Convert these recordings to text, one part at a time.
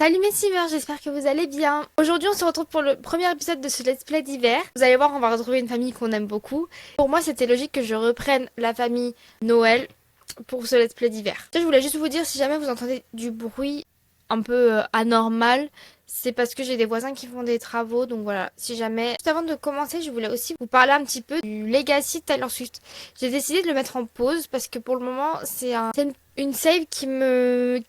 Salut mes streamers, j'espère que vous allez bien. Aujourd'hui on se retrouve pour le premier épisode de ce let's play d'hiver. Vous allez voir, on va retrouver une famille qu'on aime beaucoup. Pour moi c'était logique que je reprenne la famille Noël pour ce let's play d'hiver. Je voulais juste vous dire, si jamais vous entendez du bruit un peu anormal, c'est parce que j'ai des voisins qui font des travaux, donc voilà, si jamais... Juste avant de commencer, je voulais aussi vous parler un petit peu du Legacy de Taylor Swift. J'ai décidé de le mettre en pause parce que pour le moment c'est une save qui me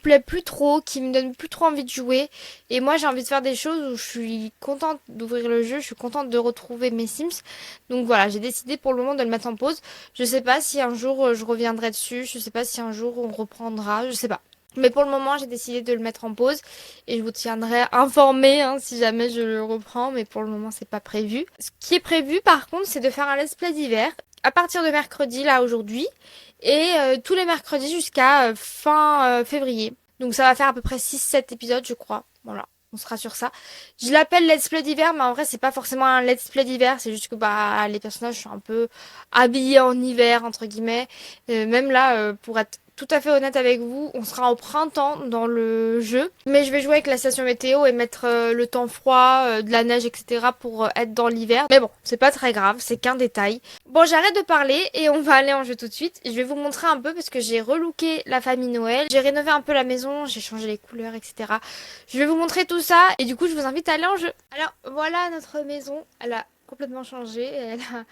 plaît plus trop, qui me donne plus trop envie de jouer. Et moi j'ai envie de faire des choses où je suis contente d'ouvrir le jeu, je suis contente de retrouver mes Sims. Donc voilà, j'ai décidé pour le moment de le mettre en pause. Je sais pas si un jour je reviendrai dessus, je sais pas si un jour on reprendra, je sais pas. Mais pour le moment j'ai décidé de le mettre en pause et je vous tiendrai informé si jamais je le reprends, mais pour le moment c'est pas prévu. Ce qui est prévu par contre c'est de faire un let's play d'hiver à partir de mercredi là aujourd'hui et tous les mercredis jusqu'à fin février. Donc ça va faire à peu près 6-7 épisodes je crois. Voilà, on sera sur ça. Je l'appelle let's play d'hiver mais en vrai c'est pas forcément un let's play d'hiver, c'est juste que bah les personnages sont un peu habillés en hiver entre guillemets. Même là pour être tout à fait honnête avec vous, on sera au printemps dans le jeu. Mais je vais jouer avec la station météo et mettre le temps froid, de la neige, etc. pour être dans l'hiver. Mais bon, c'est pas très grave, c'est qu'un détail. Bon, j'arrête de parler et on va aller en jeu tout de suite. Je vais vous montrer un peu parce que j'ai relooké la famille Noël. J'ai rénové un peu la maison, j'ai changé les couleurs, etc. Je vais vous montrer tout ça et du coup, je vous invite à aller en jeu. Alors, voilà notre maison. Elle a complètement changé. Elle a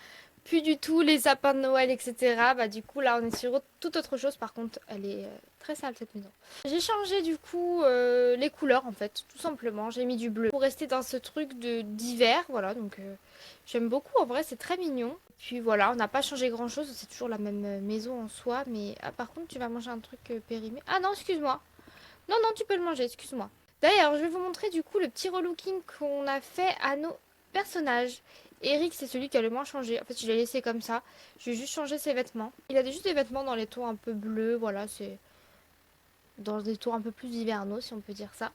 plus du tout les sapins de Noël, etc. Bah du coup là on est sur toute autre chose. Par contre elle est très sale cette maison. J'ai changé du coup les couleurs en fait, tout simplement. J'ai mis du bleu pour rester dans ce truc de d'hiver. Voilà, donc j'aime beaucoup, en vrai c'est très mignon. Puis voilà, on n'a pas changé grand chose, c'est toujours la même maison en soi. Mais par contre tu vas manger un truc périmé. Ah non, excuse-moi. Non, non, tu peux le manger, excuse-moi. D'ailleurs, je vais vous montrer du coup le petit relooking qu'on a fait à nos personnages. Eric, c'est celui qui a le moins changé. En fait, je l'ai laissé comme ça. Je vais juste changer ses vêtements. Il a juste des vêtements dans les tons un peu bleus. Voilà, c'est dans des tons un peu plus hivernaux, si on peut dire ça.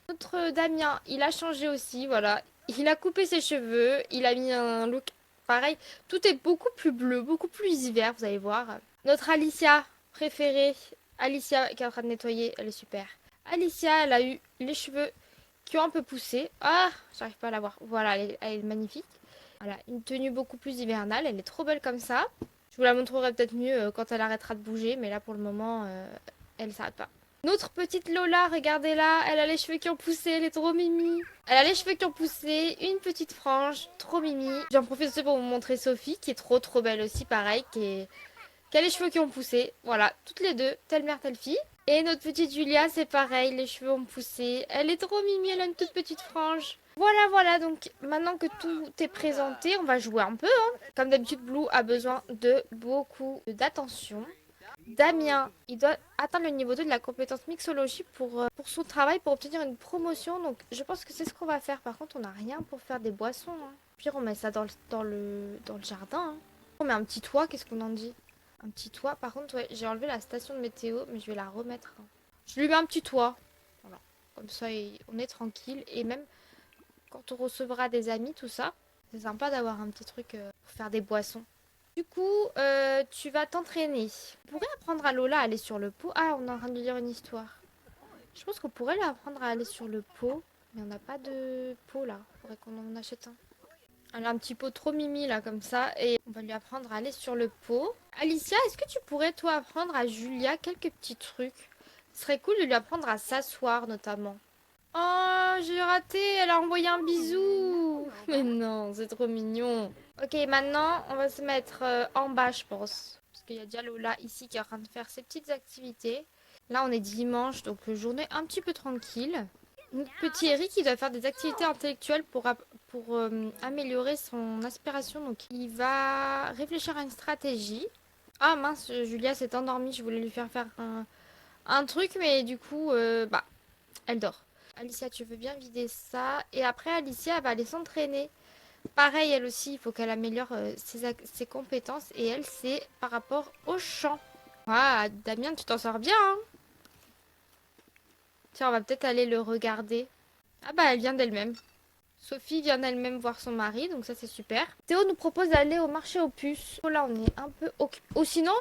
Notre Damien, il a changé aussi. Voilà, il a coupé ses cheveux. Il a mis un look pareil. Tout est beaucoup plus bleu, beaucoup plus hiver, vous allez voir. Notre Alicia préférée. Alicia qui est en train de nettoyer. Elle est super. Alicia, elle a eu les cheveux qui ont un peu poussé. Ah, j'arrive pas à la voir. Voilà, elle est magnifique. Voilà, une tenue beaucoup plus hivernale. Elle est trop belle comme ça. Je vous la montrerai peut-être mieux quand elle arrêtera de bouger. Mais là, pour le moment, elle s'arrête pas. Notre petite Lola, regardez-la. Elle a les cheveux qui ont poussé. Elle est trop mimi. Elle a les cheveux qui ont poussé. Une petite frange. Trop mimi. J'en profite aussi pour vous montrer Sophie, qui est trop belle aussi. Pareil, qui a les cheveux qui ont poussé. Voilà, toutes les deux. Telle mère, telle fille. Et notre petite Julia, c'est pareil. Les cheveux ont poussé. Elle est trop mimi. Elle a une toute petite frange. Voilà, donc maintenant que tout est présenté, on va jouer un peu. Comme d'habitude, Blue a besoin de beaucoup d'attention. Damien, il doit atteindre le niveau 2 de la compétence mixologie pour son travail, pour obtenir une promotion. Donc je pense que c'est ce qu'on va faire. Par contre, on n'a rien pour faire des boissons. Puis on met ça dans le jardin. On met un petit toit, qu'est-ce qu'on en dit? Un petit toit. Par contre, ouais, j'ai enlevé la station de météo, mais je vais la remettre. Je lui mets un petit toit. Voilà. Comme ça, on est tranquille. Et même quand on recevra des amis, tout ça, c'est sympa d'avoir un petit truc pour faire des boissons. Du coup, tu vas t'entraîner. On pourrait apprendre à Lola à aller sur le pot. Ah, on est en train de lire une histoire. Je pense qu'on pourrait lui apprendre à aller sur le pot. Mais on n'a pas de pot là. Il faudrait qu'on en achète un. Elle a un petit pot trop mimi là comme ça. Et on va lui apprendre à aller sur le pot. Alicia, est-ce que tu pourrais toi apprendre à Julia quelques petits trucs? Ce serait cool de lui apprendre à s'asseoir notamment. Oh, j'ai raté, elle a envoyé un bisou. Mais non, c'est trop mignon. Ok, maintenant, on va se mettre en bas, je pense. Parce qu'il y a déjà Lola ici qui est en train de faire ses petites activités. Là, on est dimanche, donc journée un petit peu tranquille. Notre petit Eric, il doit faire des activités intellectuelles pour améliorer son aspiration. Donc, il va réfléchir à une stratégie. Ah mince, Julia s'est endormie. Je voulais lui faire faire un truc, mais du coup, bah, elle dort. Alicia, tu veux bien vider ça? Et après, Alicia, elle va aller s'entraîner. Pareil, elle aussi, il faut qu'elle améliore ses compétences. Et elle, c'est par rapport au chant. Ah, Damien, tu t'en sors bien, hein? Tiens, on va peut-être aller le regarder. Ah bah, elle vient d'elle-même. Sophie vient d'elle-même voir son mari, donc ça, c'est super. Théo nous propose d'aller au marché aux puces. Oh là, on est un peu occupé. Ou sinon,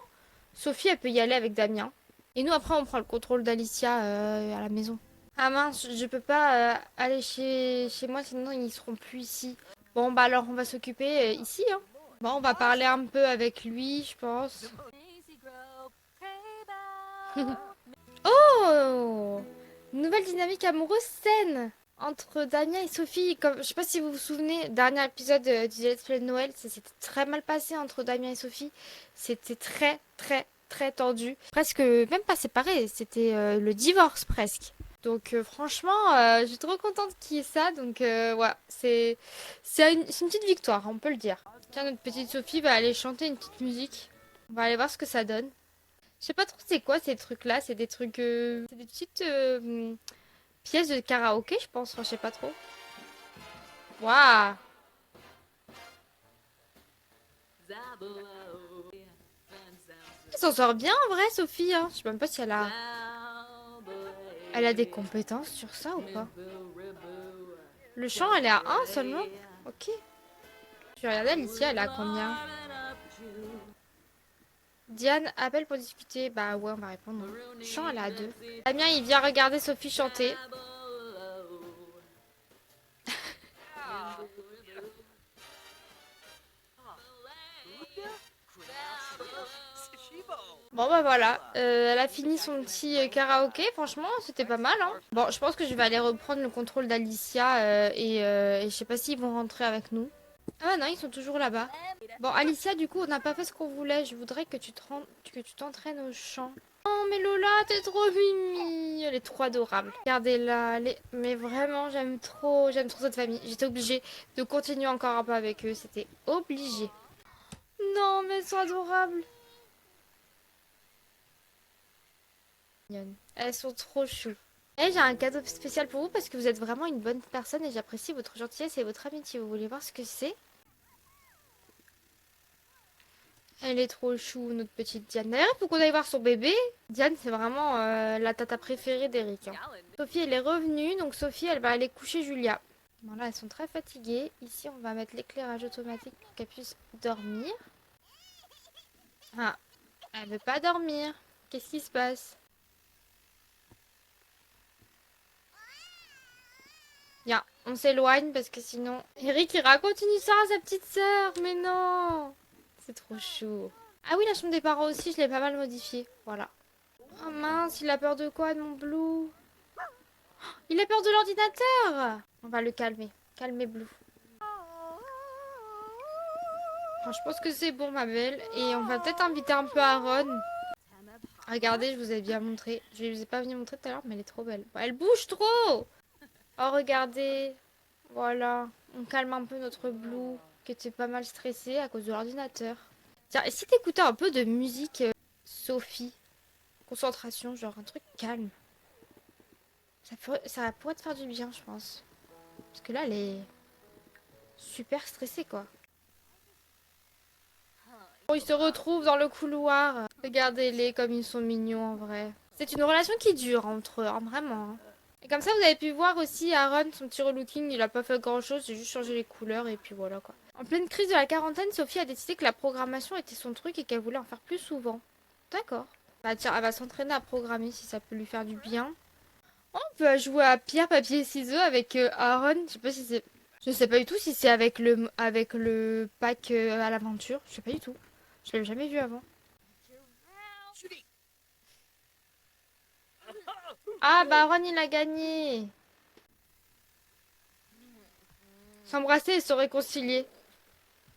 Sophie, elle peut y aller avec Damien. Et nous, après, on prend le contrôle d'Alicia à la maison. Ah mince, je peux pas aller chez moi, sinon ils seront plus ici. Bon, bah alors on va s'occuper ici, hein. Bon, on va parler un peu avec lui, je pense. Oh! Nouvelle dynamique amoureuse saine entre Damien et Sophie. Comme, je sais pas si vous vous souvenez, dernier épisode du Let's Play de Noël, ça s'était très mal passé entre Damien et Sophie. C'était très, très, très tendu. Presque, même pas séparé, c'était le divorce presque. Donc franchement, je suis trop contente qu'il y ait ça. Donc ouais, c'est une petite victoire, on peut le dire. Tiens, notre petite Sophie va aller chanter une petite musique. On va aller voir ce que ça donne. Je sais pas trop c'est quoi ces trucs-là. C'est des trucs, c'est des petites pièces de karaoké, je pense. Enfin, je sais pas trop. Waouh! Elle s'en sort bien en vrai, Sophie. Hein. Je sais même pas si elle a des compétences sur ça ou pas. Le chant, elle est à 1 seulement. Ok. Je vais regarder Alicia, elle est à combien? Diane, appelle pour discuter. Bah ouais, on va répondre. Chant, elle est à 2. Damien, il vient regarder Sophie chanter. Bon bah voilà, elle a fini son petit karaoké, franchement c'était pas mal hein. Bon je pense que je vais aller reprendre le contrôle d'Alicia et je sais pas s'ils vont rentrer avec nous. Ah non ils sont toujours là-bas. Bon Alicia du coup on n'a pas fait ce qu'on voulait, je voudrais que que tu t'entraînes au chant. Oh mais Lola t'es trop mimi, elle est trop adorable. Regardez-la, mais vraiment j'aime trop cette famille. J'étais obligée de continuer encore un peu avec eux, c'était obligé. Non mais elles sont adorables. Elles sont trop chou. Et j'ai un cadeau spécial pour vous parce que vous êtes vraiment une bonne personne et j'apprécie votre gentillesse et votre amitié. Vous voulez voir ce que c'est? Elle est trop chou, notre petite Diane. D'ailleurs, il faut qu'on aille voir son bébé. Diane, c'est vraiment la tata préférée d'Eric. Hein. Sophie, elle est revenue. Donc Sophie, elle va aller coucher Julia. Bon, là, elles sont très fatiguées. Ici, on va mettre l'éclairage automatique pour qu'elle puisse dormir. Ah, elle veut pas dormir. Qu'est-ce qui se passe? Bien, on s'éloigne parce que sinon... Eric, il raconte une histoire à sa petite sœur. Mais non! C'est trop chou. Ah oui, la chambre des parents aussi, je l'ai pas mal modifiée. Voilà. Oh mince, il a peur de quoi, de mon Blue? Il a peur de l'ordinateur! On va le calmer. Calmer Blue. Enfin, je pense que c'est bon, ma belle. Et on va peut-être inviter un peu Aaron. Regardez, je vous ai bien montré. Je ne vous ai pas venu montrer tout à l'heure, mais elle est trop belle. Bon, elle bouge trop! Oh, regardez. Voilà. On calme un peu notre Blue, qui était pas mal stressé à cause de l'ordinateur. Tiens, et si t'écoutais un peu de musique, Sophie? Concentration, genre un truc calme. Ça pourrait te faire du bien, je pense. Parce que là, elle est super stressée, quoi. Bon, ils se retrouvent dans le couloir. Regardez-les comme ils sont mignons, en vrai. C'est une relation qui dure entre eux, hein, vraiment. Hein. Et comme ça, vous avez pu voir aussi Aaron, son petit relooking, il a pas fait grand-chose, j'ai juste changé les couleurs et puis voilà, quoi. En pleine crise de la quarantaine, Sophie a décidé que la programmation était son truc et qu'elle voulait en faire plus souvent. D'accord. Bah tiens, elle va s'entraîner à programmer si ça peut lui faire du bien. Oh, on peut jouer à pierre, papier, ciseaux avec Aaron. Je sais pas si c'est... Je sais pas du tout si c'est avec le pack à l'aventure. Je sais pas du tout. Je l'avais jamais vu avant. Ah bah Aaron il a gagné. S'embrasser et se réconcilier.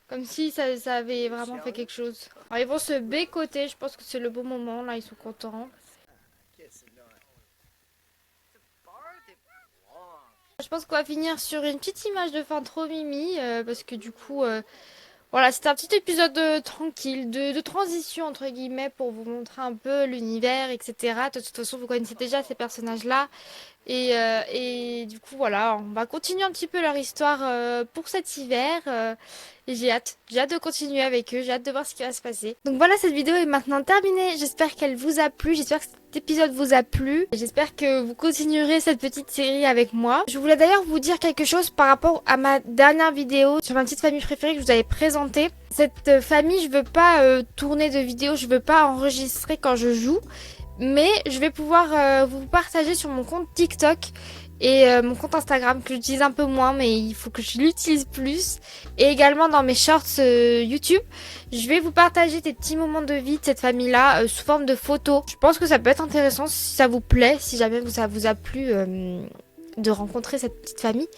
Comme si ça avait vraiment fait quelque chose. Alors ils vont se bécoter, je pense que c'est le bon moment, là ils sont contents. Je pense qu'on va finir sur une petite image de fin trop mimi, parce que du coup, voilà, c'était un petit épisode tranquille, de transition entre guillemets, pour vous montrer un peu l'univers, etc. De toute façon, vous connaissez déjà ces personnages-là. Et du coup, voilà, on va continuer un petit peu leur histoire pour cet hiver. Et j'ai hâte de continuer avec eux, j'ai hâte de voir ce qui va se passer. Donc voilà, cette vidéo est maintenant terminée. J'espère qu'elle vous a plu, j'espère que cet épisode vous a plu. J'espère que vous continuerez cette petite série avec moi. Je voulais d'ailleurs vous dire quelque chose par rapport à ma dernière vidéo sur ma petite famille préférée que je vous avais présentée. Cette famille, je veux pas tourner de vidéos, je veux pas enregistrer quand je joue. Mais je vais pouvoir vous partager sur mon compte TikTok et mon compte Instagram que j'utilise un peu moins, mais il faut que je l'utilise plus. Et également dans mes shorts YouTube, je vais vous partager des petits moments de vie de cette famille-là sous forme de photos. Je pense que ça peut être intéressant si ça vous plaît, si jamais ça vous a plu de rencontrer cette petite famille.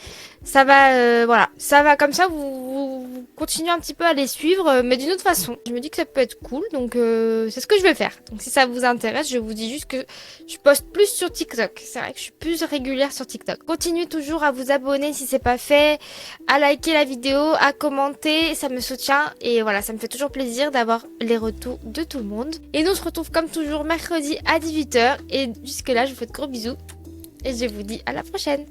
Ça va, voilà, ça va comme ça, vous continuez un petit peu à les suivre, mais d'une autre façon. Je me dis que ça peut être cool, donc c'est ce que je vais faire. Donc si ça vous intéresse, je vous dis juste que je poste plus sur TikTok. C'est vrai que je suis plus régulière sur TikTok. Continuez toujours à vous abonner si c'est pas fait, à liker la vidéo, à commenter, ça me soutient et voilà, ça me fait toujours plaisir d'avoir les retours de tout le monde. Et nous on se retrouve comme toujours mercredi à 18 h et jusque là je vous fais de gros bisous et je vous dis à la prochaine.